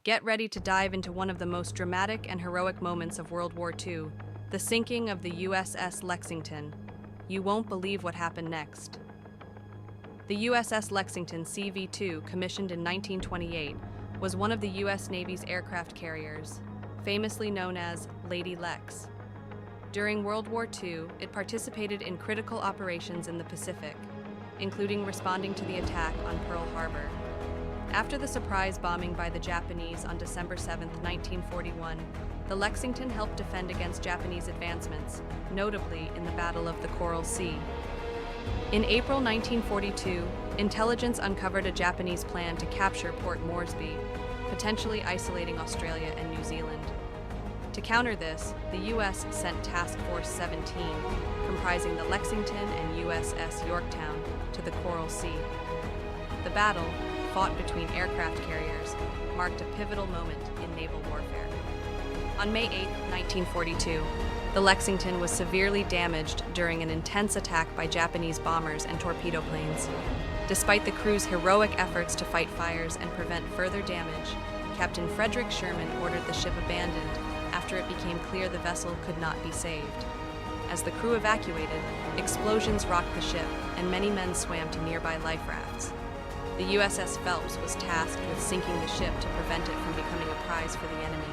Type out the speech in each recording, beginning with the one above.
Get ready to dive into one of the most dramatic and heroic moments of World War II, the sinking of the USS Lexington. You won't believe what happened next. The USS Lexington CV-2, commissioned in 1928, was one of the U.S. Navy's aircraft carriers, famously known as Lady Lex. During World War II, it participated in critical operations in the Pacific, including responding to the attack on Pearl Harbor. After the surprise bombing by the Japanese on December 7, 1941, the Lexington helped defend against Japanese advancements, notably in the Battle of the Coral Sea. In April 1942, intelligence uncovered a Japanese plan to capture Port Moresby, potentially isolating Australia and New Zealand. To counter this, the U.S. sent Task Force 17, comprising the Lexington and USS Yorktown, to the Coral Sea. The battle, fought between aircraft carriers, marked a pivotal moment in naval warfare. On May 8, 1942, the Lexington was severely damaged during an intense attack by Japanese bombers and torpedo planes. Despite the crew's heroic efforts to fight fires and prevent further damage, Captain Frederick Sherman ordered the ship abandoned after it became clear the vessel could not be saved. As the crew evacuated, explosions rocked the ship, and many men swam to nearby life rafts. The USS Phelps was tasked with sinking the ship to prevent it from becoming a prize for the enemy.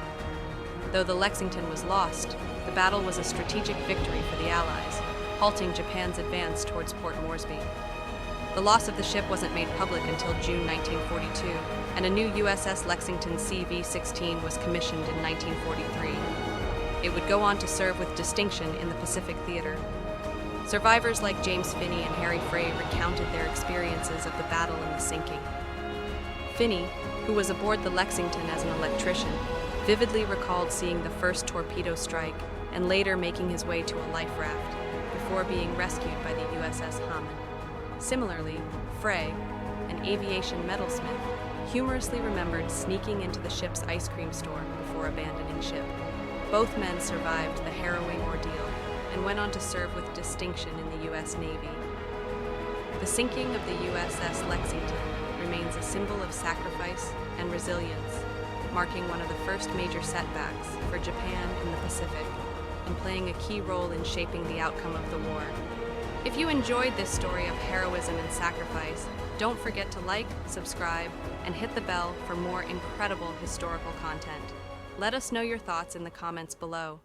Though the Lexington was lost, the battle was a strategic victory for the Allies, halting Japan's advance towards Port Moresby. The loss of the ship wasn't made public until June 1942, and a new USS Lexington CV-16 was commissioned in 1943. It would go on to serve with distinction in the Pacific Theater. Survivors like James Finney and Harry Frey recounted their experiences of the battle and the sinking. Finney, who was aboard the Lexington as an electrician, vividly recalled seeing the first torpedo strike and later making his way to a life raft before being rescued by the USS Hamon. Similarly, Frey, an aviation metalsmith, humorously remembered sneaking into the ship's ice cream store before abandoning ship. Both men survived the harrowing ordeal and went on to serve with distinction in the U.S. Navy. The sinking of the USS Lexington remains a symbol of sacrifice and resilience, marking one of the first major setbacks for Japan in the Pacific and playing a key role in shaping the outcome of the war. If you enjoyed this story of heroism and sacrifice, don't forget to like, subscribe, and hit the bell for more incredible historical content. Let us know your thoughts in the comments below.